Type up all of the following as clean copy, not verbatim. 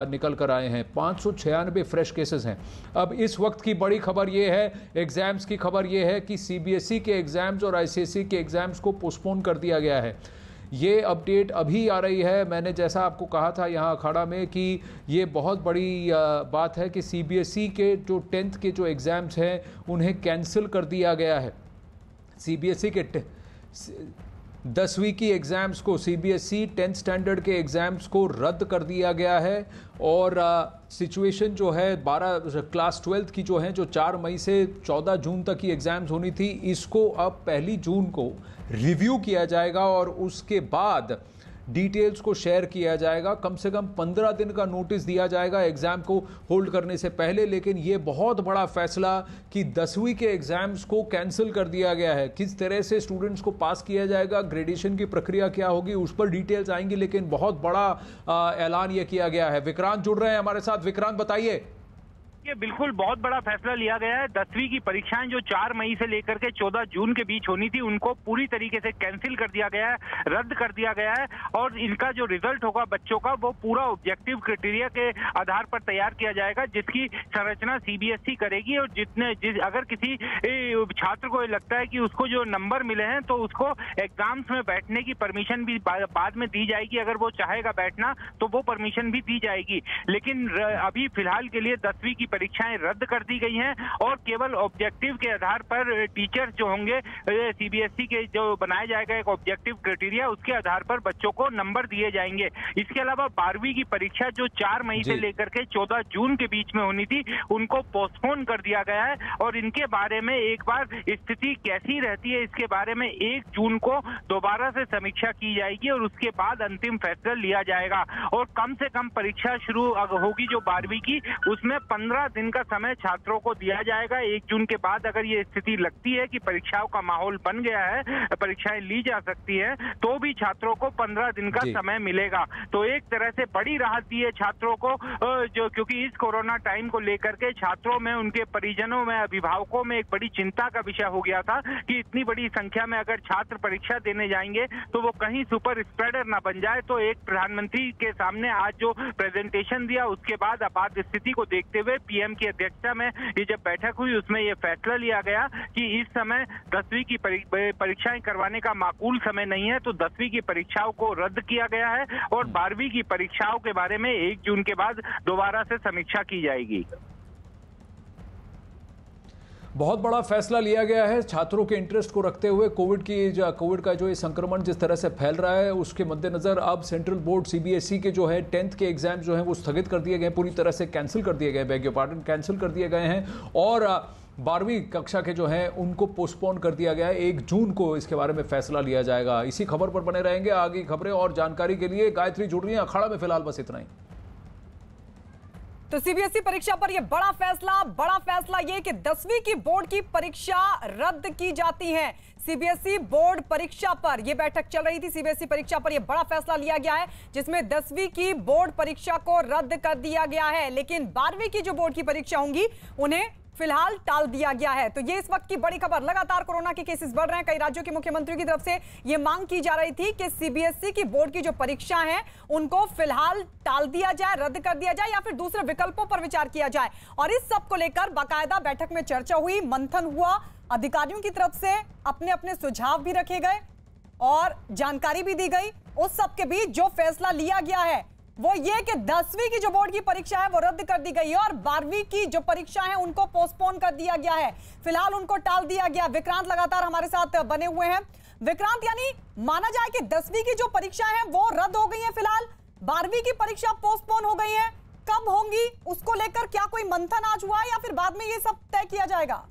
निकल कर आए हैं। 596 फ्रेश केसेस हैं। अब इस वक्त की बड़ी खबर यह है, एग्जाम्स की खबर यह है कि सीबीएसई के एग्जाम्स और आईसीएसई के एग्जाम्स को पोस्टपोन कर दिया गया है। ये अपडेट अभी आ रही है। मैंने जैसा आपको कहा था यहाँ अखाड़ा में कि ये बहुत बड़ी बात है कि सीबीएसई के जो 10th के जो एग्ज़ाम्स हैं उन्हें कैंसिल कर दिया गया है। सीबीएसई के 10वीं की एग्ज़ाम्स को, सीबीएसई 10th स्टैंडर्ड के एग्ज़ाम्स को रद्द कर दिया गया है। और सिचुएशन जो है 12 क्लास 12th की जो है, जो 4 मई से 14 जून तक की एग्ज़ाम्स होनी थी, इसको अब 1 जून को रिव्यू किया जाएगा और उसके बाद डिटेल्स को शेयर किया जाएगा। कम से कम 15 दिन का नोटिस दिया जाएगा एग्ज़ाम को होल्ड करने से पहले। लेकिन ये बहुत बड़ा फैसला कि 10वीं के एग्ज़ाम्स को कैंसिल कर दिया गया है। किस तरह से स्टूडेंट्स को पास किया जाएगा, ग्रेडेशन की प्रक्रिया क्या होगी, उस पर डिटेल्स आएंगी। लेकिन बहुत बड़ा ऐलान ये किया गया है। विक्रांत जुड़ रहे हैं हमारे साथ। विक्रांत बताइए। ये बिल्कुल बहुत बड़ा फैसला लिया गया है। 10वीं की परीक्षाएं जो 4 मई से लेकर के 14 जून के बीच होनी थी, उनको पूरी तरीके से कैंसिल कर दिया गया है, रद्द कर दिया गया है। और इनका जो रिजल्ट होगा बच्चों का, वो पूरा ऑब्जेक्टिव क्राइटेरिया के आधार पर तैयार किया जाएगा, जिसकी संरचना सीबीएसई करेगी। और अगर किसी छात्र को लगता है कि उसको जो नंबर मिले हैं तो उसको एग्जाम्स में बैठने की परमिशन भी बाद में दी जाएगी। अगर वो चाहेगा बैठना तो वो परमिशन भी दी जाएगी। लेकिन अभी फिलहाल के लिए 10वीं की परीक्षाएं रद्द कर दी गई हैं और केवल ऑब्जेक्टिव के आधार पर टीचर्स जो होंगे, सीबीएसई के जो बनाया जाएगा एक ऑब्जेक्टिव क्राइटेरिया, उसके आधार पर बच्चों को नंबर दिए जाएंगे। इसके अलावा 12वीं की परीक्षा जो 4 मई से लेकर के 14 जून के बीच में होनी थी, उनको पोस्टपोन कर दिया गया है। और इनके बारे में एक बार स्थिति कैसी रहती है, इसके बारे में 1 जून को दोबारा से समीक्षा की जाएगी और उसके बाद अंतिम फैसला लिया जाएगा। और कम से कम परीक्षा शुरू होगी जो 12वीं की, उसमें 15 दिन का समय छात्रों को दिया जाएगा। 1 जून के बाद अगर ये स्थिति लगती है कि परीक्षाओं का माहौल बन गया है, परीक्षाएं ली जा सकती है, तो भी छात्रों को 15 दिन का समय मिलेगा। तो एक तरह से बड़ी राहत दी है छात्रों को, जो क्योंकि इस कोरोना टाइम को लेकर के छात्रों में, उनके परिजनों में, अभिभावकों में एक बड़ी चिंता का विषय हो गया था कि इतनी बड़ी संख्या में अगर छात्र परीक्षा देने जाएंगे तो वो कहीं सुपर स्प्रेडर ना बन जाए। तो एक प्रधानमंत्री के सामने आज जो प्रेजेंटेशन दिया, उसके बाद आपात स्थिति को देखते हुए पीएम की अध्यक्षता में ये जब बैठक हुई, उसमें ये फैसला लिया गया कि इस समय 10वीं की परीक्षाएं करवाने का माकूल समय नहीं है। तो 10वीं की परीक्षाओं को रद्द किया गया है और 12वीं की परीक्षाओं के बारे में 1 जून के बाद दोबारा से समीक्षा की जाएगी। बहुत बड़ा फैसला लिया गया है छात्रों के इंटरेस्ट को रखते हुए। कोविड का जो ये संक्रमण जिस तरह से फैल रहा है, उसके मद्देनजर अब सेंट्रल बोर्ड सीबीएसई के जो है 10th के एग्जाम जो हैं वो स्थगित कर दिए गए, पूरी तरह से कैंसिल कर दिए गए, बैग योर पार्डन, कैंसिल कर दिए गए हैं। और 12वीं कक्षा के जो हैं उनको पोस्टपोन कर दिया गया है। 1 जून को इसके बारे में फैसला लिया जाएगा। इसी खबर पर बने रहेंगे। आगे खबरें और जानकारी के लिए गायत्री जुड़ रही है अखाड़ा में। फिलहाल बस इतना ही। तो सीबीएसई परीक्षा पर यह बड़ा फैसला ये कि 10वीं की बोर्ड की परीक्षा रद्द की जाती है। सीबीएसई बोर्ड परीक्षा पर यह बैठक चल रही थी। सीबीएसई परीक्षा पर यह बड़ा फैसला लिया गया है, जिसमें 10वीं की बोर्ड परीक्षा को रद्द कर दिया गया है। लेकिन 12वीं की जो बोर्ड की परीक्षा होंगी, उन्हें फिलहाल टाल दिया गया है। तो ये इस वक्त की बड़ी खबर। लगातार कोरोना के केसेस बढ़ रहे हैं। कई राज्यों के मुख्यमंत्रियों की तरफ से ये मांग की जा रही थी कि सीबीएसई की बोर्ड की जो परीक्षा है उनको फिलहाल टाल दिया जाए, रद्द कर दिया जाए, या फिर दूसरे विकल्पों पर विचार किया जाए। और इस सब को लेकर बाकायदा बैठक में चर्चा हुई, मंथन हुआ, अधिकारियों की तरफ से अपने अपने सुझाव भी रखे गए और जानकारी भी दी गई। उस सब के बीच जो फैसला लिया गया है वो ये कि 10वीं की जो बोर्ड की परीक्षा है वो रद्द कर दी गई है और 12वीं की जो परीक्षा है उनको पोस्टपोन कर दिया गया है। फिलहाल उनको टाल दिया गया। विक्रांत लगातार हमारे साथ बने हुए हैं। विक्रांत, यानी माना जाए कि 10वीं की जो परीक्षा है वो रद्द हो गई है, फिलहाल 12वीं की परीक्षा पोस्टपोन हो गई है। कब होंगी उसको लेकर क्या कोई मंथन आज हुआ है या फिर बाद में ये सब तय किया जाएगा?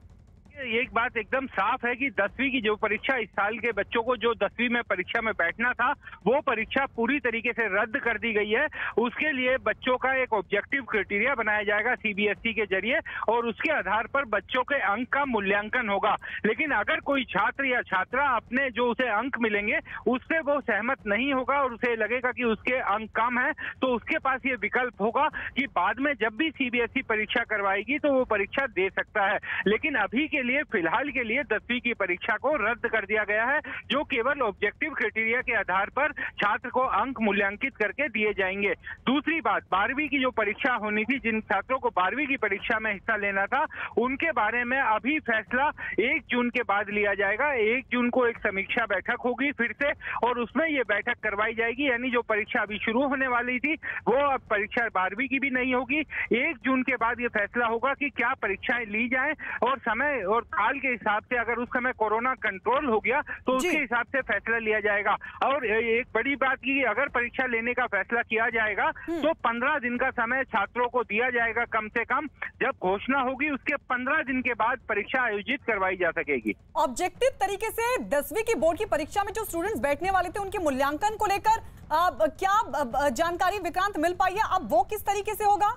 एक बात एकदम साफ है कि 10वीं की जो परीक्षा, इस साल के बच्चों को जो 10वीं में परीक्षा में बैठना था, वो परीक्षा पूरी तरीके से रद्द कर दी गई है। उसके लिए बच्चों का एक ऑब्जेक्टिव क्राइटेरिया बनाया जाएगा सीबीएसई के जरिए और उसके आधार पर बच्चों के अंक का मूल्यांकन होगा। लेकिन अगर कोई छात्र या छात्रा अपने जो उसे अंक मिलेंगे उससे वो सहमत नहीं होगा और उसे लगेगा कि उसके अंक कम है, तो उसके पास ये विकल्प होगा कि बाद में जब भी सीबीएसई परीक्षा करवाएगी तो वो परीक्षा दे सकता है। लेकिन अभी के लिए फिलहाल के लिए 10वीं की परीक्षा को रद्द कर दिया गया है, जो केवल ऑब्जेक्टिव क्राइटेरिया के आधार पर छात्र को अंक मूल्यांकित करके दिए जाएंगे। दूसरी बात, 12वीं की जो परीक्षा होनी थी, जिन छात्रों को 12वीं की परीक्षा में हिस्सा लेना था, उनके बारे में अभी फैसला 1 जून के बाद लिया जाएगा। 1 जून को एक समीक्षा बैठक होगी फिर से, और उसमें ये बैठक करवाई जाएगी। यानी जो परीक्षा अभी शुरू होने वाली थी वो अब परीक्षा 12वीं की भी नहीं होगी। 1 जून के बाद ये फैसला होगा कि क्या परीक्षाएं ली जाएं, और समय और काल के हिसाब से अगर उस समय कोरोना कंट्रोल हो गया तो उसके हिसाब से फैसला लिया जाएगा। और एक बड़ी बात की, अगर परीक्षा लेने का फैसला किया जाएगा तो 15 दिन का समय छात्रों को दिया जाएगा कम से कम। जब घोषणा होगी उसके 15 दिन के बाद परीक्षा आयोजित करवाई जा सकेगी। ऑब्जेक्टिव तरीके से 10वीं की बोर्ड की परीक्षा में जो स्टूडेंट्स बैठने वाले थे उनके मूल्यांकन को लेकर क्या जानकारी विक्रांत मिल पाई है? अब वो किस तरीके से होगा?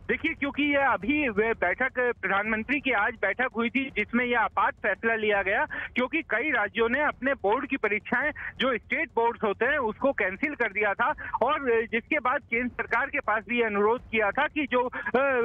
देखिए, क्योंकि ये अभी बैठक प्रधानमंत्री की आज बैठक हुई थी जिसमें यह आपात फैसला लिया गया, क्योंकि कई राज्यों ने अपने बोर्ड की परीक्षाएं जो स्टेट बोर्ड्स होते हैं उसको कैंसिल कर दिया था, और जिसके बाद केंद्र सरकार के पास भी अनुरोध किया था कि जो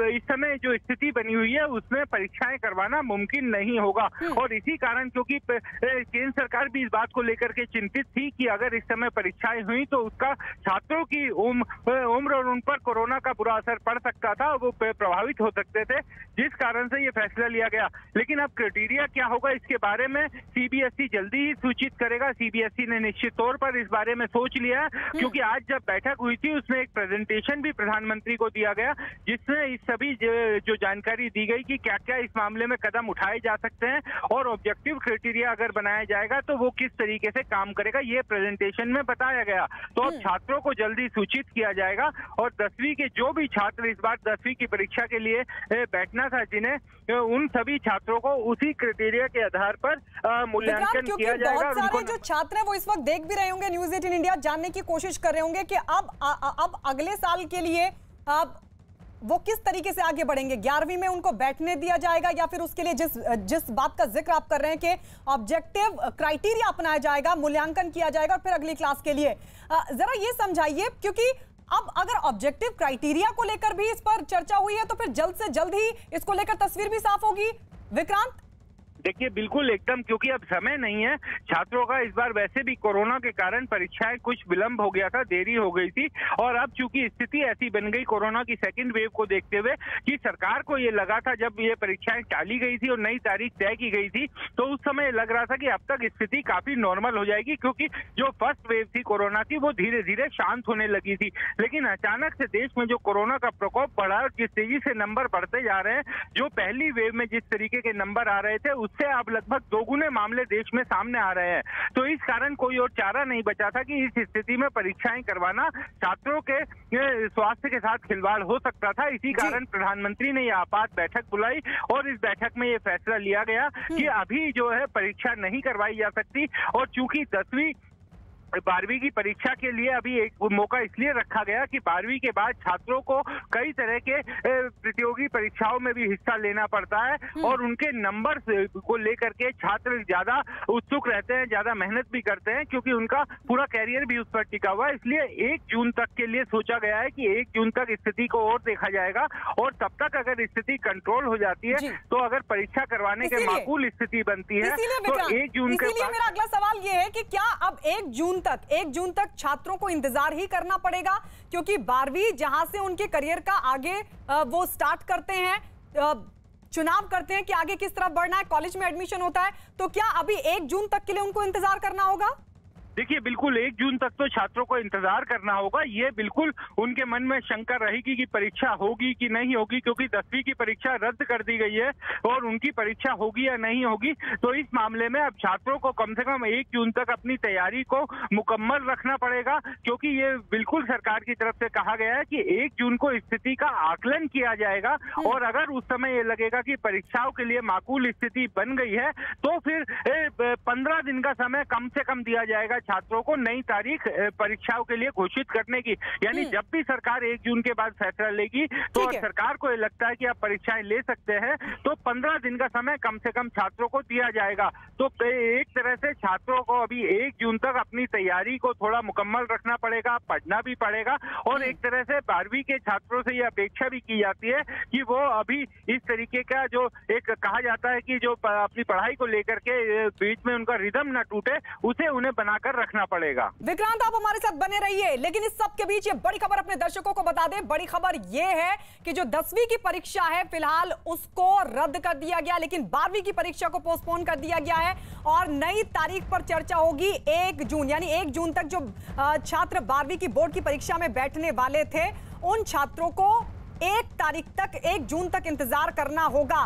इस समय जो स्थिति बनी हुई है उसमें परीक्षाएं करवाना मुमकिन नहीं होगा। और इसी कारण, क्योंकि केंद्र सरकार भी इस बात को लेकर के चिंतित थी कि अगर इस समय परीक्षाएं हुई तो उसका छात्रों की उम्र और उन पर कोरोना का बुरा असर पड़ सकता था, वो प्रभावित हो सकते थे, जिस कारण से ये फैसला लिया गया। लेकिन अब क्राइटेरिया क्या होगा इसके बारे में सीबीएसई जल्दी ही सूचित करेगा। सीबीएसई ने निश्चित तौर पर इस बारे में सोच लिया है, क्योंकि आज जब बैठक हुई थी उसमें एक प्रेजेंटेशन भी प्रधानमंत्री को दिया गया जिसमें इस सभी जो जानकारी दी गई कि क्या क्या इस मामले में कदम उठाए जा सकते हैं, और ऑब्जेक्टिव क्राइटेरिया अगर बनाया जाएगा तो वो किस तरीके से काम करेगा, ये प्रेजेंटेशन में बताया गया। तो अब छात्रों को जल्दी सूचित किया जाएगा, और 10वीं के जो भी छात्र इस बार 10वीं की परीक्षा के लिए बैठना था जिन्हें, उन सभी छात्रों को उसी क्राइटेरिया के आधार पर मूल्यांकन किया जाएगा। बहुत सारे जो छात्र हैं वो इस वक्त देख भी रहे होंगे न्यूज़ 18 इंडिया, जानने की कोशिश कर रहे होंगे कि अब अगले साल के लिए अब वो किस तरीके से आगे बढ़ेंगे। 11वीं में उनको बैठने दिया जाएगा या फिर उसके लिए जिस बात का जिक्र आप कर रहे हैं कि ऑब्जेक्टिव क्राइटेरिया अपनाया जाएगा, मूल्यांकन किया जाएगा, और फिर अगली क्लास के लिए जरा ये समझाइए, क्योंकि अब अगर ऑब्जेक्टिव क्राइटेरिया को लेकर भी इस पर चर्चा हुई है तो फिर जल्द से जल्द ही इसको लेकर तस्वीर भी साफ होगी। विक्रांत, देखिए, बिल्कुल एकदम, क्योंकि अब समय नहीं है छात्रों का। इस बार वैसे भी कोरोना के कारण परीक्षाएं कुछ विलंब हो गया था, देरी हो गई थी, और अब चूंकि स्थिति ऐसी बन गई कोरोना की सेकंड वेव को देखते हुए कि सरकार को ये लगा था, जब ये परीक्षाएं टाली गई थी और नई तारीख तय की गई थी, तो उस समय लग रहा था कि अब तक स्थिति काफी नॉर्मल हो जाएगी, क्योंकि जो फर्स्ट वेव थी कोरोना की वो धीरे धीरे शांत होने लगी थी। लेकिन अचानक से देश में जो कोरोना का प्रकोप बढ़ा और जिस तेजी से नंबर बढ़ते जा रहे हैं, जो पहली वेव में जिस तरीके के नंबर आ रहे थे उससे अब लगभग दोगुने मामले देश में सामने आ रहे हैं। तो इस कारण कोई और चारा नहीं बचा था कि इस स्थिति में परीक्षाएं करवाना छात्रों के स्वास्थ्य के साथ खिलवाड़ हो सकता था। इसी कारण प्रधानमंत्री ने यह आपात बैठक बुलाई, और इस बैठक में यह फैसला लिया गया कि अभी जो है परीक्षा नहीं करवाई जा सकती। और चूंकि 10वीं 12वीं की परीक्षा के लिए अभी एक मौका इसलिए रखा गया कि 12वीं के बाद छात्रों को कई तरह के प्रतियोगी परीक्षाओं में भी हिस्सा लेना पड़ता है, और उनके नंबर को लेकर के छात्र ज्यादा उत्सुक रहते हैं, ज्यादा मेहनत भी करते हैं, क्योंकि उनका पूरा कैरियर भी उस पर टिका हुआ है। इसलिए 1 जून तक के लिए सोचा गया है कि 1 जून तक स्थिति को और देखा जाएगा, और तब तक अगर स्थिति कंट्रोल हो जाती है तो अगर परीक्षा करवाने के माकूल स्थिति बनती है तो 1 जून के बाद। मेरा अगला सवाल ये है कि क्या अब 1 जून तक छात्रों को इंतजार ही करना पड़ेगा, क्योंकि 12वीं जहां से उनके करियर का आगे वो स्टार्ट करते हैं, चुनाव करते हैं कि आगे किस तरफ बढ़ना है, कॉलेज में एडमिशन होता है, तो क्या अभी 1 जून तक के लिए उनको इंतजार करना होगा? देखिए, बिल्कुल 1 जून तक तो छात्रों को इंतजार करना होगा। ये बिल्कुल उनके मन में शंका रहेगी कि परीक्षा होगी कि नहीं होगी, क्योंकि 10वीं की परीक्षा रद्द कर दी गई है और उनकी परीक्षा होगी या नहीं होगी। तो इस मामले में अब छात्रों को कम से कम 1 जून तक अपनी तैयारी को मुकम्मल रखना पड़ेगा, क्योंकि ये बिल्कुल सरकार की तरफ से कहा गया है कि 1 जून को स्थिति का आकलन किया जाएगा, और अगर उस समय ये लगेगा कि परीक्षाओं के लिए माकूल स्थिति बन गई है तो फिर 15 दिन का समय कम से कम दिया जाएगा, छात्रों को नई तारीख परीक्षाओं के लिए घोषित करने की। यानी जब भी सरकार 1 जून के बाद फैसला लेगी तो सरकार को ये लगता है कि आप परीक्षाएं ले सकते हैं, तो 15 दिन का समय कम से कम छात्रों को दिया जाएगा। तो एक तरह से छात्रों को अभी 1 जून तक अपनी तैयारी को थोड़ा मुकम्मल रखना पड़ेगा, पढ़ना भी पड़ेगा। और एक तरह से 12वीं के छात्रों से ये अपेक्षा भी की जाती है कि वो अभी इस तरीके का जो एक कहा जाता है कि जो अपनी पढ़ाई को लेकर के बीच में उनका रिदम न टूटे, उसे उन्हें बनाकर रखना पड़ेगा। विक्रांत, आप हमारे साथ बने रहिए, लेकिन इस सब के बीच ये बड़ी खबर अपने दर्शकों को बता दें। बड़ी खबर ये है कि जो 10वीं की परीक्षा है फिलहाल उसको रद्द कर दिया गया, लेकिन 12वीं की परीक्षा को पोस्टपोन कर दिया गया है और नई तारीख पर चर्चा होगी 1 जून। यानी 1 जून तक जो छात्र 12वीं की बोर्ड की परीक्षा में बैठने वाले थे उन छात्रों को 1 जून तक इंतजार करना होगा।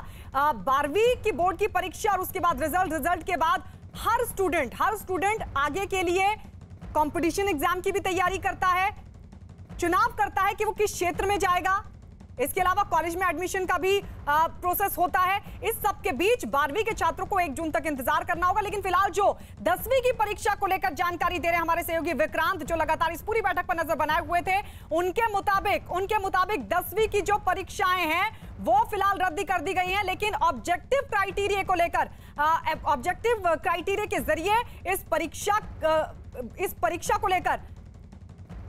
12वीं की बोर्ड की परीक्षा और उसके बाद रिजल्ट के बाद हर स्टूडेंट आगे के लिए कंपटीशन एग्जाम की भी तैयारी करता है, चुनाव करता है कि वो किस क्षेत्र में जाएगा। इसके अलावा कॉलेज में एडमिशन का भी प्रोसेस होता है। इस सब के बीच 12वीं के छात्रों को 1 जून तक इंतजार करना होगा। लेकिन फिलहाल जो 10वीं की परीक्षा को लेकर जानकारी दे रहे हैं हमारे सहयोगी विक्रांत, जो लगातार इस पूरी बैठक पर नजर बनाए हुए थे, उनके मुताबिक 10वीं की जो परीक्षाएं हैं वो फिलहाल रद्द कर दी गई हैं। लेकिन ऑब्जेक्टिव क्राइटेरिया को लेकर ऑब्जेक्टिव क्राइटेरिया के जरिए इस परीक्षा को लेकर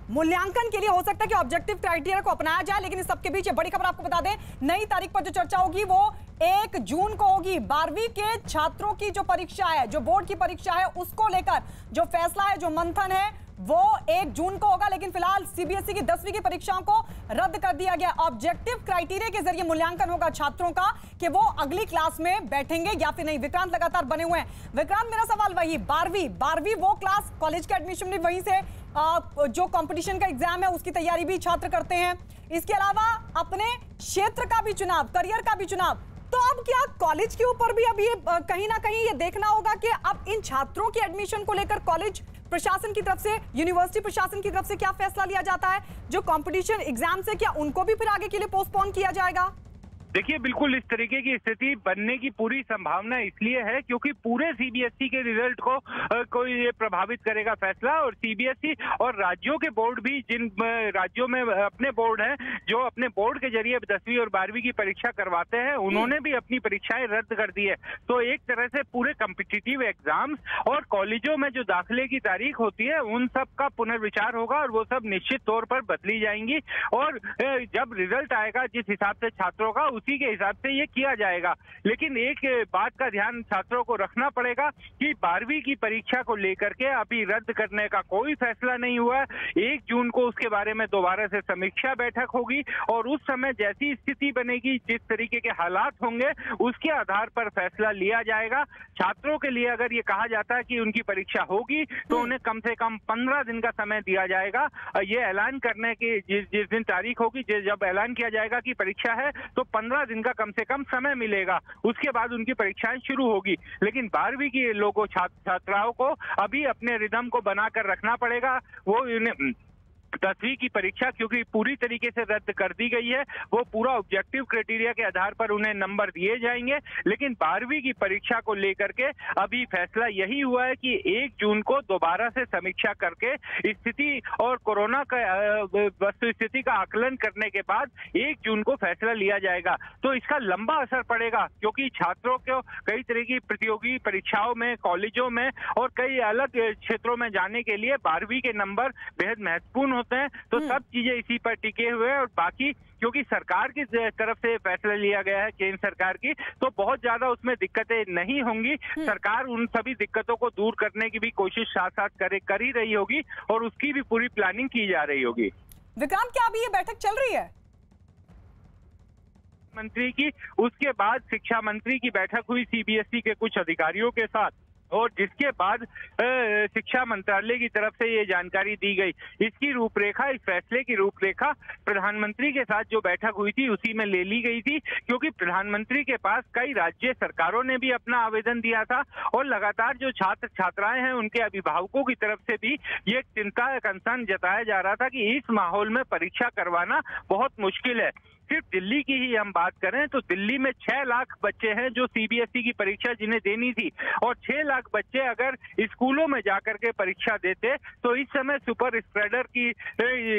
मूल्यांकन के लिए हो सकता है कि ऑब्जेक्टिव क्राइटेरिया को अपनाया जाए। लेकिन इस सबके बीच बड़ी खबर आपको बता दें, नई तारीख पर जो चर्चा होगी वो 1 जून को होगी। 12वीं के छात्रों की जो परीक्षा है, जो बोर्ड की परीक्षा है, उसको लेकर जो फैसला है, जो मंथन है, वो 1 जून को होगा। लेकिन फिलहाल सीबीएसई की 10वीं की परीक्षाओं को रद्द कर दिया गया। ऑब्जेक्टिव क्राइटेरिया के जरिए मूल्यांकन होगा छात्रों का कि वो अगली क्लास में बैठेंगे या फिर नहीं। विक्रांत लगातार बने हुए हैं। विक्रांत, मेरा सवाल वही, 12वीं वो क्लास, कॉलेज का एडमिशन भी वहीं से, जो कंपटीशन का एग्जाम है उसकी तैयारी भी छात्र करते हैं। इसके अलावा अपने क्षेत्र का भी चुनाव, करियर का भी चुनाव। तो अब क्या कॉलेज के ऊपर भी अब ये कहीं ना कहीं ये देखना होगा कि अब इन छात्रों की एडमिशन को लेकर कॉलेज प्रशासन की तरफ से, यूनिवर्सिटी प्रशासन की तरफ से क्या फैसला लिया जाता है? जो कंपटीशन एग्जाम से, क्या उनको भी फिर आगे के लिए पोस्टपोन किया जाएगा? देखिए, बिल्कुल इस तरीके की स्थिति बनने की पूरी संभावना इसलिए है क्योंकि पूरे सीबीएसई के रिजल्ट को ये प्रभावित करेगा फैसला। और सीबीएसई और राज्यों के बोर्ड भी, जिन राज्यों में अपने बोर्ड हैं, जो अपने बोर्ड के जरिए 10वीं और 12वीं की परीक्षा करवाते हैं, उन्होंने भी अपनी परीक्षाएं रद्द कर दी है। तो एक तरह से पूरे कॉम्पिटिटिव एग्जाम्स और कॉलेजों में जो दाखिले की तारीख होती है उन सब का पुनर्विचार होगा और वो सब निश्चित तौर पर बदली जाएंगी। और जब रिजल्ट आएगा जिस हिसाब से छात्रों का, उसी के हिसाब से ये किया जाएगा। लेकिन एक बात का ध्यान छात्रों को रखना पड़ेगा कि 12वीं की परीक्षा को लेकर के अभी रद्द करने का कोई फैसला नहीं हुआ है। 1 जून को उसके बारे में दोबारा से समीक्षा बैठक होगी और उस समय जैसी स्थिति बनेगी, जिस तरीके के हालात होंगे, उसके आधार पर फैसला लिया जाएगा। छात्रों के लिए अगर ये कहा जाता है कि उनकी परीक्षा होगी तो उन्हें कम से कम 15 दिन का समय दिया जाएगा। ये ऐलान करने की जिस दिन तारीख होगी, जब ऐलान किया जाएगा कि परीक्षा है, तो 15 दिन का कम से कम समय मिलेगा। उसके बाद उनकी परीक्षाएं शुरू होगी। लेकिन 12वीं के लोगों, छात्राओं को अभी अपने रिदम को बनाकर रखना पड़ेगा। वो 10वीं की परीक्षा क्योंकि पूरी तरीके से रद्द कर दी गई है, वो पूरा ऑब्जेक्टिव क्राइटेरिया के आधार पर उन्हें नंबर दिए जाएंगे। लेकिन 12वीं की परीक्षा को लेकर के अभी फैसला यही हुआ है कि 1 जून को दोबारा से समीक्षा करके स्थिति और कोरोना का वस्तु स्थिति का आकलन करने के बाद 1 जून को फैसला लिया जाएगा। तो इसका लंबा असर पड़ेगा क्योंकि छात्रों को कई तरह की प्रतियोगी परीक्षाओं में, कॉलेजों में और कई अलग क्षेत्रों में जाने के लिए 12वीं के नंबर बेहद महत्वपूर्ण होते हैं। तो सब चीजें इसी पर टिके हुए हैं। और बाकी क्योंकि सरकार की तरफ से फैसला लिया गया है, केंद्र सरकार की, तो बहुत ज्यादा उसमें दिक्कतें नहीं होंगी। सरकार उन सभी दिक्कतों को दूर करने की भी कोशिश साथ साथ कर ही रही होगी और उसकी भी पूरी प्लानिंग की जा रही होगी। विक्रांत, क्या अभी ये बैठक चल रही है? मंत्री की, उसके बाद शिक्षा मंत्री की बैठक हुई सीबीएसई के कुछ अधिकारियों के साथ और जिसके बाद शिक्षा मंत्रालय की तरफ से ये जानकारी दी गई। इसकी रूपरेखा, इस फैसले की रूपरेखा प्रधानमंत्री के साथ जो बैठक हुई थी उसी में ले ली गई थी क्योंकि प्रधानमंत्री के पास कई राज्य सरकारों ने भी अपना आवेदन दिया था और लगातार जो छात्र छात्राएं हैं उनके अभिभावकों की तरफ से भी ये चिंता, कंसर्न जताया जा रहा था कि इस माहौल में परीक्षा करवाना बहुत मुश्किल है। सिर्फ दिल्ली की ही हम बात करें तो दिल्ली में 6 लाख बच्चे हैं जो सीबीएसई की परीक्षा जिन्हें देनी थी, और 6 लाख बच्चे अगर स्कूलों में जाकर के परीक्षा देते तो इस समय सुपर स्प्रेडर की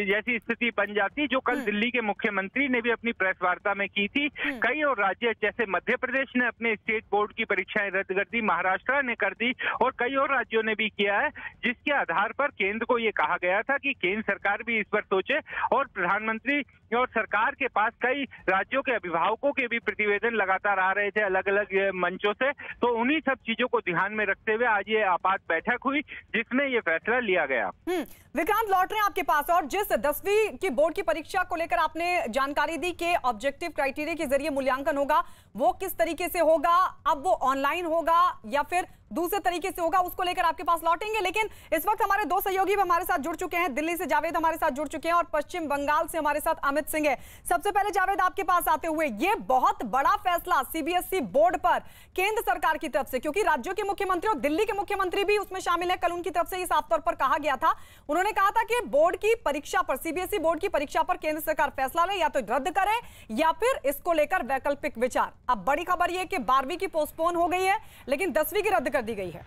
जैसी स्थिति बन जाती, जो कल दिल्ली के मुख्यमंत्री ने भी अपनी प्रेस वार्ता में की थी। कई और राज्य जैसे मध्य प्रदेश ने अपने स्टेट बोर्ड की परीक्षाएं रद्द कर दी, महाराष्ट्र ने कर दी और कई और राज्यों ने भी किया है, जिसके आधार पर केंद्र को यह कहा गया था कि केंद्र सरकार भी इस पर सोचे। और प्रधानमंत्री और सरकार के पास कई राज्यों के अभिभावकों के भी प्रतिवेदन लगातार आ रहे थे अलग अलग मंचों से, तो उन्हीं सब चीजों को ध्यान में रखते हुए आज ये आपात बैठक हुई जिसमें ये फैसला लिया गया। विक्रांत, लौट रहे हैं आपके पास, और जिस 10वीं की बोर्ड की परीक्षा को लेकर आपने जानकारी दी कि ऑब्जेक्टिव क्राइटेरिया के जरिए मूल्यांकन होगा, वो किस तरीके से होगा, अब वो ऑनलाइन होगा या फिर दूसरे तरीके से होगा, उसको लेकर आपके पास लौटेंगे। लेकिन इस वक्त हमारे दो सहयोगी भी हमारे साथ जुड़ चुके हैं। दिल्ली से जावेद हमारे साथ जुड़ चुके हैं और पश्चिम बंगाल से हमारे साथ अमित सिंह है। सबसे पहले जावेद, आपके पास आते हुए, ये बहुत बड़ा फैसला सीबीएसई बोर्ड पर केंद्र सरकार की तरफ से, क्योंकि राज्यों के मुख्यमंत्री और दिल्ली के मुख्यमंत्री भी उसमें शामिल है। कल उनकी तरफ से साफ तौर पर कहा गया था, उन्होंने कहा था कि बोर्ड की परीक्षा पर, सीबीएसई बोर्ड की परीक्षा पर केंद्र सरकार फैसला ले, या तो रद्द करे या फिर इसको लेकर वैकल्पिक विचार। अब बड़ी खबर यह कि 12वीं की पोस्टपोन हो गई है लेकिन 10वीं की रद्द कर दी गई है।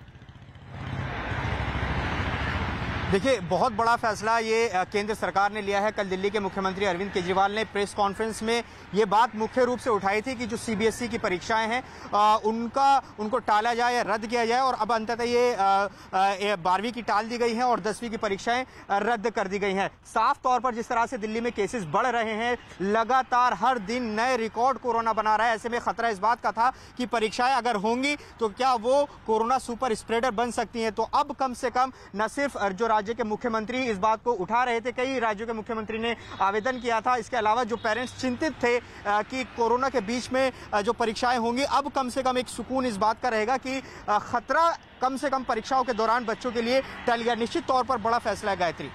देखिए, बहुत बड़ा फैसला ये केंद्र सरकार ने लिया है। कल दिल्ली के मुख्यमंत्री अरविंद केजरीवाल ने प्रेस कॉन्फ्रेंस में ये बात मुख्य रूप से उठाई थी कि जो सीबीएसई की परीक्षाएं हैं उनको टाला जाए या रद्द किया जाए, और अब अंततः ये 12वीं की टाल दी गई है और 10वीं की परीक्षाएं रद्द कर दी गई हैं। साफ तौर पर जिस तरह से दिल्ली में केसेस बढ़ रहे हैं, लगातार हर दिन नए रिकॉर्ड कोरोना बना रहा है, ऐसे में खतरा इस बात का था कि परीक्षाएं अगर होंगी तो क्या वो कोरोना सुपर स्प्रेडर बन सकती हैं। तो अब कम से कम न सिर्फ जो राज्य के मुख्यमंत्री इस बात को उठा रहे थे, कई राज्यों के मुख्यमंत्री ने आवेदन किया था, इसके अलावा जो पेरेंट्स चिंतित थे कि कोरोना के बीच में जो परीक्षाएं होंगी, अब कम से कम एक सुकून इस बात का रहेगा कि खतरा कम से कम परीक्षाओं के दौरान बच्चों के लिए टल गया। निश्चित तौर पर बड़ा फैसला है। गायत्री,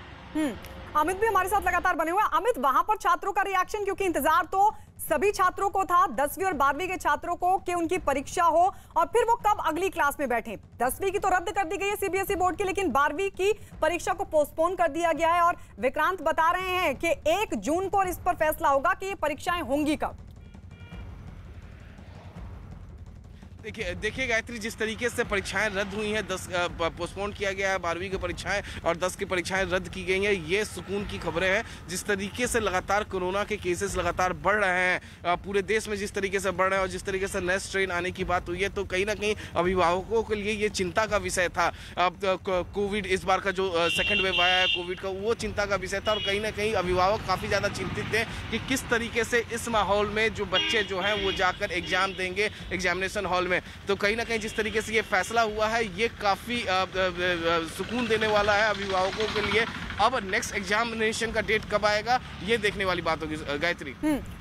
अमित भी हमारे साथ लगातार बने हुए हैं। अमित, वहां पर छात्रों का रिएक्शन, क्योंकि इंतजार तो सभी छात्रों को था, 10वीं और 12वीं के छात्रों को, कि उनकी परीक्षा हो और फिर वो कब अगली क्लास में बैठे। 10वीं की तो रद्द कर दी गई है सीबीएसई बोर्ड की, लेकिन 12वीं की परीक्षा को पोस्टपोन कर दिया गया है। और विक्रांत बता रहे हैं कि 1 जून को इस पर फैसला होगा कि ये परीक्षाएं होंगी कब। देखिए गायत्री, जिस तरीके से परीक्षाएं रद्द हुई हैं, 10 पोस्टपोन किया गया है 12वीं की परीक्षाएं और 10 की परीक्षाएं रद्द की गई हैं, ये सुकून की खबरें हैं। जिस तरीके से लगातार कोरोना के केसेस लगातार बढ़ रहे हैं पूरे देश में, जिस तरीके से बढ़ रहे हैं और जिस तरीके से नए स्ट्रेन आने की बात हुई है, तो कहीं ना कहीं अभिभावकों के लिए ये चिंता का विषय था। कोविड, इस बार का जो सेकेंड वेव आया है कोविड का, वो चिंता का विषय था और कहीं ना कहीं अभिभावक काफ़ी ज़्यादा चिंतित थे कि किस तरीके से इस माहौल में जो बच्चे जो हैं वो जाकर एग्जाम देंगे एग्जामिनेशन हॉल में। तो कहीं ना कहीं जिस तरीके से ये फैसला हुआ है, ये काफ़ी सुकून देने वाला है अभिभावकों के लिए। अब नेक्स्ट एग्जामिनेशन का डेट कब आएगा, ये देखने वाली बात होगी। गायत्री,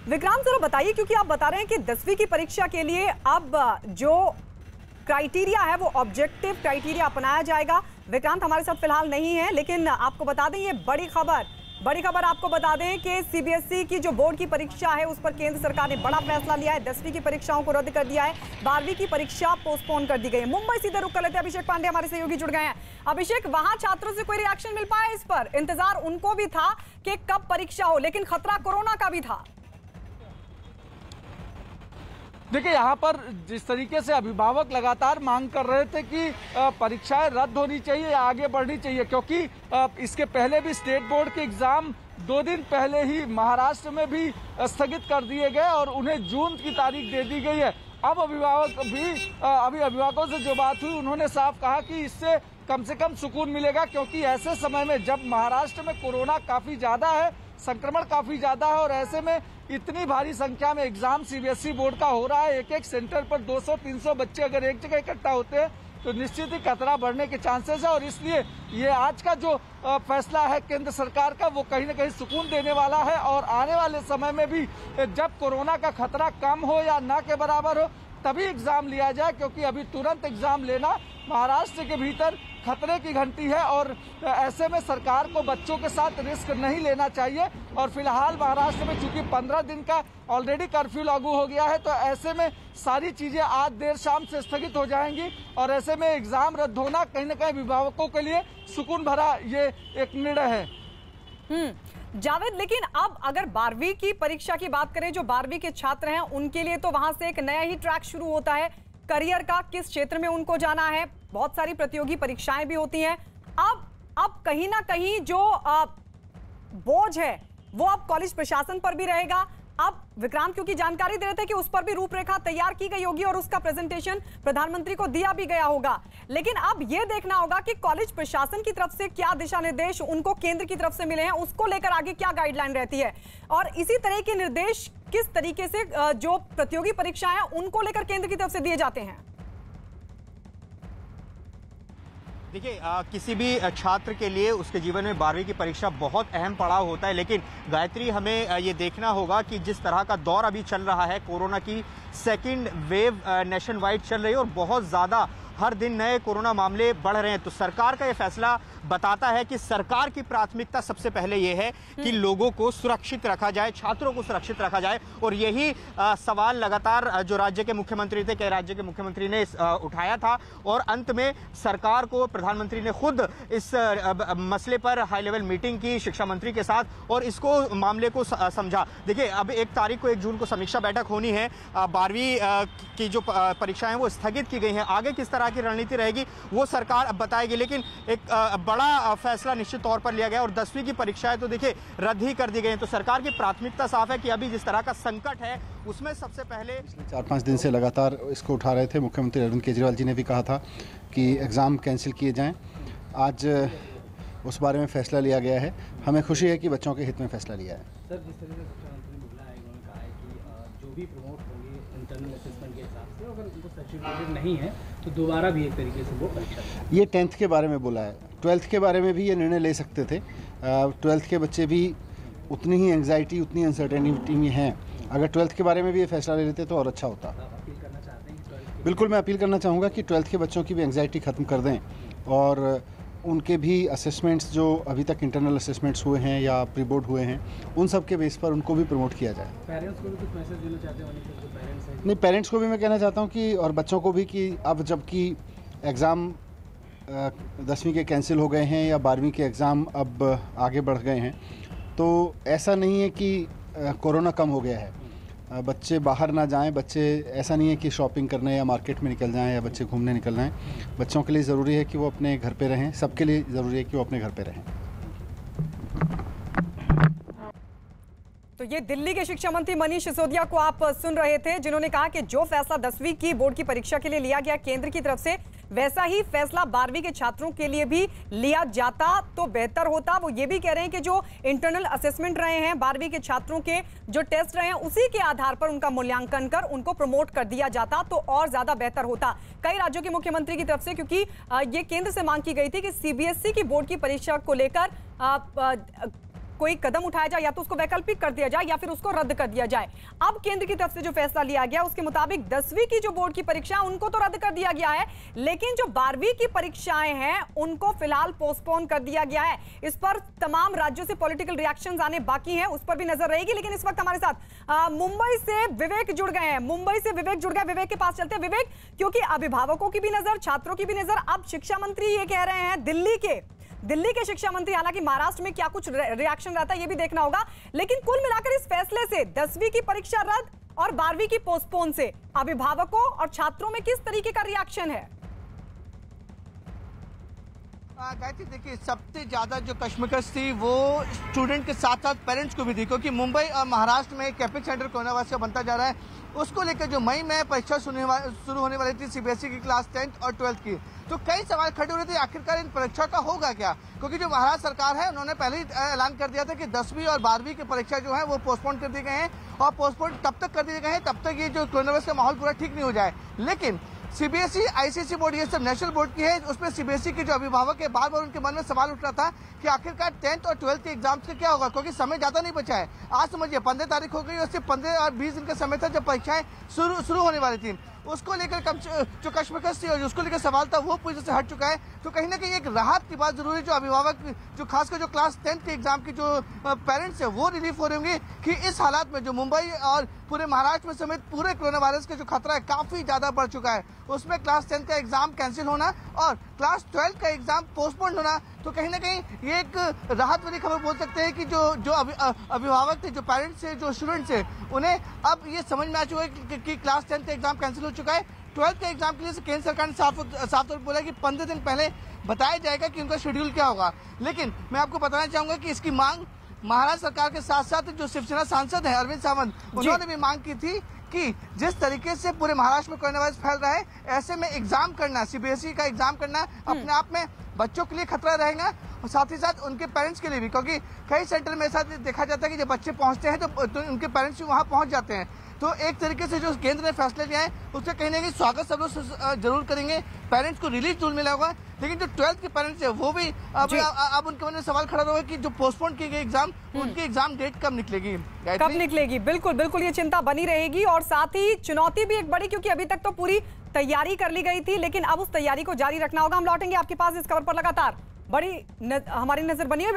विक्रांत जरा बताइए, क्योंकि आप बता रहे हैं कि 10वीं की परीक्षा के लिए अब जो क्राइटेरिया है वो ऑब्जेक्टिव क्राइटेरिया अपनाया जाएगा। विक्रांत हमारे साथ फिलहाल नहीं है, लेकिन आपको बता दें, ये बड़ी खबर आपको बता दें कि सीबीएसई की जो बोर्ड की परीक्षा है उस पर केंद्र सरकार ने बड़ा फैसला लिया है। 10वीं की परीक्षाओं को रद्द कर दिया है, 12वीं की परीक्षा पोस्टपोन कर दी गई है। मुंबई सीधे रुक कर लेते हैं, अभिषेक पांडे हमारे सहयोगी जुड़ गए हैं। अभिषेक, वहां छात्रों से कोई रिएक्शन मिल पाया इस पर? इंतजार उनको भी था कि कब परीक्षा हो, लेकिन खतरा कोरोना का भी था। देखिए, यहाँ पर जिस तरीके से अभिभावक लगातार मांग कर रहे थे कि परीक्षाएं रद्द होनी चाहिए या आगे बढ़नी चाहिए, क्योंकि इसके पहले भी स्टेट बोर्ड के एग्जाम 2 दिन पहले ही महाराष्ट्र में भी स्थगित कर दिए गए और उन्हें जून की तारीख दे दी गई है। अब अभिभावकों से जो बात हुई, उन्होंने साफ कहा कि इससे कम से कम सुकून मिलेगा, क्योंकि ऐसे समय में जब महाराष्ट्र में कोरोना काफ़ी ज़्यादा है, संक्रमण काफ़ी ज़्यादा है और ऐसे में इतनी भारी संख्या में एग्जाम सीबीएसई बोर्ड का हो रहा है, एक सेंटर पर 200-300 बच्चे अगर एक जगह इकट्ठा होते हैं तो निश्चित ही खतरा बढ़ने के चांसेस है। और इसलिए ये आज का जो फैसला है केंद्र सरकार का, वो कहीं ना कहीं सुकून देने वाला है। और आने वाले समय में भी जब कोरोना का खतरा कम हो या ना के बराबर हो, तभी एग्जाम लिया जाए, क्योंकि अभी तुरंत एग्जाम लेना महाराष्ट्र के भीतर खतरे की घंटी है और ऐसे में सरकार को बच्चों के साथ रिस्क नहीं लेना चाहिए। और फिलहाल महाराष्ट्र में चूंकि 15 दिन का ऑलरेडी कर्फ्यू लागू हो गया है, तो ऐसे में सारी चीजें आज देर शाम से स्थगित हो जाएंगी और ऐसे में एग्जाम रद्द होना कहीं ना कहीं अभिभावकों के लिए सुकून भरा ये एक निर्णय है। जावेद, लेकिन अब अगर 12वीं की परीक्षा की बात करें, जो 12वीं के छात्र हैं उनके लिए तो वहां से एक नया ही ट्रैक शुरू होता है करियर का, किस क्षेत्र में उनको जाना है। बहुत सारी प्रतियोगी परीक्षाएं भी होती हैं। अब कहीं ना कहीं जो बोझ है वो अब कॉलेज प्रशासन पर भी रहेगा। अब विक्रांत क्योंकि जानकारी दे रहे थे कि उस पर भी रूपरेखा तैयार की गई होगी और उसका प्रेजेंटेशन प्रधानमंत्री को दिया भी गया होगा, लेकिन अब यह देखना होगा कि कॉलेज प्रशासन की तरफ से क्या दिशा निर्देश उनको केंद्र की तरफ से मिले हैं, उसको लेकर आगे क्या गाइडलाइन रहती है और इसी तरह के निर्देश किस तरीके से जो प्रतियोगी परीक्षाएं हैं उनको लेकर केंद्र की तरफ से दिए जाते हैं। देखिए, किसी भी छात्र के लिए उसके जीवन में 12वीं की परीक्षा बहुत अहम पड़ाव होता है, लेकिन गायत्री हमें ये देखना होगा कि जिस तरह का दौर अभी चल रहा है, कोरोना की सेकंड वेव नेशन वाइड चल रही है और बहुत ज़्यादा हर दिन नए कोरोना मामले बढ़ रहे हैं, तो सरकार का ये फैसला बताता है कि सरकार की प्राथमिकता सबसे पहले ये है कि लोगों को सुरक्षित रखा जाए, छात्रों को सुरक्षित रखा जाए। और यही सवाल लगातार जो राज्य के मुख्यमंत्री थे, कई राज्य के मुख्यमंत्री ने उठाया था और अंत में सरकार को प्रधानमंत्री ने खुद इस मसले पर हाई लेवल मीटिंग की शिक्षा मंत्री के साथ और इसको मामले को समझा। देखिए, अब 1 तारीख को 1 जून को समीक्षा बैठक होनी है। 12वीं की जो परीक्षाएं वो स्थगित की गई हैं, आगे किस तरह की रणनीति रहेगी वो सरकार अब बताएगी, लेकिन एक बड़ा फैसला निश्चित तौर पर लिया गया और 10वीं की परीक्षाएं तो देखिए रद्द ही कर दी गई हैं। तो सरकार की प्राथमिकता साफ है कि अभी जिस तरह का संकट है उसमें सबसे पहले पिछले 4-5 दिन से लगातार इसको उठा रहे थे। मुख्यमंत्री अरविंद केजरीवाल जी ने भी कहा था कि एग्ज़ाम कैंसिल किए जाएं। आज उस बारे में फैसला लिया गया है। हमें खुशी है कि बच्चों के हित में फैसला लिया है। सर, जिस तरह से शिक्षा मंत्री ने बोला है, उन्होंने कहा है कि जो भी प्रमोट होंगे इंटरनल असेसमेंट के हिसाब से, अगर उनको सर्टिफिकेट नहीं है तो दोबारा भी एक तरीके से वो परीक्षा दें। ये 10th के बारे में बोला है। 12th के बारे में भी ये निर्णय ले सकते थे। 12th के बच्चे भी उतनी ही एंग्जाइटी, उतनी अनसर्टेनिटी में हैं। अगर 12th के बारे में भी ये फैसला ले लेते तो और अच्छा होता। अपील करना चाहते हैं कि बिल्कुल, मैं अपील करना चाहूँगा कि 12th के बच्चों की भी एंग्जाइटी ख़त्म कर दें और उनके भी असेसमेंट्स जो अभी तक इंटरनल असेसमेंट्स हुए हैं या प्री बोर्ड हुए हैं, उन सब के बेस पर उनको भी प्रमोट किया जाए। पेरेंट्स को भी कुछ मैसेज देना चाहते हैं? जो पेरेंट्स हैं, नहीं, पेरेंट्स को भी मैं कहना चाहता हूँ कि और बच्चों को भी कि अब जबकि एग्ज़ाम 10वीं के कैंसिल हो गए हैं या 12वीं के एग्ज़ाम अब आगे बढ़ गए हैं, तो ऐसा नहीं है कि कोरोना कम हो गया है। बच्चे बाहर ना जाएं, बच्चे ऐसा नहीं है कि शॉपिंग करने या मार्केट में निकल जाएं या बच्चे घूमने निकल जाएं। बच्चों के लिए ज़रूरी है कि वो अपने घर पे रहें, सबके लिए ज़रूरी है कि वो अपने घर पे रहें। तो ये दिल्ली के शिक्षा मंत्री मनीष सिसोदिया को आप सुन रहे थे, जिन्होंने कहा कि जो फैसला 10वीं की बोर्ड की परीक्षा के लिए लिया गया केंद्र की तरफ से, वैसा ही फैसला 12वीं के छात्रों के लिए भी लिया जाता तो बेहतर होता। वो ये भी कह रहे हैं कि जो इंटरनल असेसमेंट रहे हैं 12वीं के छात्रों के, जो टेस्ट रहे हैं, उसी के आधार पर उनका मूल्यांकन कर उनको प्रमोट कर दिया जाता तो और ज्यादा बेहतर होता। कई राज्यों के मुख्यमंत्री की तरफ से, क्योंकि ये केंद्र से मांग की गई थी कि सीबीएसई की बोर्ड की परीक्षा को लेकर कोई कदम उठाया जाए, या तो उसको वैकल्पिक कर दिया जाए या फिर उसको रद्द कर दिया जाए। अब केंद्र की तरफ से जो फैसला लिया गया उसके मुताबिक 10वीं की जो बोर्ड की परीक्षा उनको तो रद्द कर दिया गया है, लेकिन जो 12वीं की परीक्षाएं हैं उनको फिलहाल पोस्टपोन कर दिया गया है। इस पर तमाम राज्यों से पॉलिटिकल रिएक्शंस आने बाकी हैं, उस पर भी नजर रहेगी। लेकिन इस वक्त हमारे साथ मुंबई से विवेक जुड़ गए हैं। मुंबई से विवेक जुड़ गए, विवेक के पास चलते हैं। विवेक, क्योंकि अभिभावकों की भी नजर, छात्रों की भी नजर, अब शिक्षा मंत्री ये कह रहे हैं, दिल्ली के शिक्षा मंत्री, हालांकि महाराष्ट्र में क्या कुछ रिएक्शन रहता है ये भी देखना होगा, लेकिन कुल मिलाकर इस फैसले से 10वीं की परीक्षा रद्द और 12वीं की पोस्टपोन से अभिभावकों और छात्रों में किस तरीके का रिएक्शन है? गायत्री, देखिए, सबसे ज्यादा जो कश्मकश थी वो स्टूडेंट के साथ साथ पेरेंट्स को भी थी, क्योंकि मुंबई और महाराष्ट्र में एक एपिक सेंटर कोरोना वायरस का बनता जा रहा है। उसको लेकर जो मई में परीक्षा शुरू होने वाली थी सीबीएसई की क्लास 10th और 12th की, तो कई सवाल खड़े हो रहे थे आखिरकार इन परीक्षा का होगा क्या, क्योंकि जो महाराष्ट्र सरकार है उन्होंने पहले ही ऐलान कर दिया था कि 10वीं और 12वीं की परीक्षा जो है वो पोस्टपोन कर दिए गए हैं और पोस्टपोन तब तक कर दिए गए हैं तब तक ये जो कोरोना वायरस का माहौल पूरा ठीक नहीं हो जाए। लेकिन सीबीएसई, आईसीएसई बोर्ड, ये सब नेशनल बोर्ड की है, उसमें सीबीएसई के जो अभिभावक है बार बार उनके मन में सवाल उठ रहा था कि आखिरकार 10th और 12th के एग्जाम्स का क्या होगा, क्योंकि समय ज्यादा नहीं बचा है। आज समझिए 15 तारीख हो गई और सिर्फ 15 और 20 दिन का समय था जब परीक्षाएं शुरू होने वाली थी। उसको लेकर जो कश्मकश थी और उसको लेकर सवाल था वो पूरी तरह से हट चुका है। तो कहीं ना कहीं एक राहत की बात जरूरी, जो अभिभावक जो खासकर जो क्लास 10th के एग्जाम के जो पेरेंट्स है वो रिलीफ हो रहे होंगे कि इस हालात में जो मुंबई और पूरे महाराष्ट्र में समेत पूरे कोरोना वायरस का जो खतरा है काफी ज्यादा बढ़ चुका है, उसमें क्लास 10 का एग्जाम कैंसिल होना और क्लास 12 का एग्जाम पोस्टपोन होना, तो कहीं ना कहीं ये एक राहत वाली खबर बोल सकते हैं कि जो अभिभावक थे, जो पेरेंट्स थे, जो स्टूडेंट्स थे, उन्हें अब ये समझ में आ चुका है कि क्लास 10 का एग्जाम कैंसिल हो चुका है। 12th के एग्जाम के लिए केंद्र सरकार ने साफ तौर पर बोला कि 15 दिन पहले बताया जाएगा कि उनका शेड्यूल क्या होगा। लेकिन मैं आपको बताना चाहूंगा कि इसकी मांग महाराष्ट्र सरकार के साथ साथ जो शिवसेना सांसद है अरविंद सावंत, उन्होंने भी मांग की थी कि जिस तरीके से पूरे महाराष्ट्र में कोरोना वायरस फैल रहा है, ऐसे में एग्जाम करना, सीबीएसई का एग्जाम करना अपने आप में बच्चों के लिए खतरा रहेगा और साथ ही साथ उनके पेरेंट्स के लिए भी, क्योंकि कई सेंटर में ऐसा देखा जाता है कि जब बच्चे पहुंचते हैं तो उनके पेरेंट्स भी वहां पहुंच जाते हैं। तो एक तरीके से जो केंद्र ने फैसले लिया है उसका कहीं ना कहीं स्वागत सब लोग जरूर करेंगे, पेरेंट्स को रिलीफ जरूर मिला होगा। लेकिन जो 12th के पेरेंट्स है वो भी अब उनके मन में सवाल खड़ा होगा कि जो पोस्टपोन किए गए एग्जाम, उनकी एग्जाम डेट कब निकलेगी, कब निकलेगी। बिल्कुल बिल्कुल ये चिंता बनी रहेगी और साथ ही चुनौती भी एक बड़ी, क्योंकि अभी तक तो पूरी तैयारी कर ली गई थी, लेकिन अब उस तैयारी को जारी रखना होगा। हम लौटेंगे आपके पास इस खबर पर लगातार, बड़ी हमारी नजर बनी है।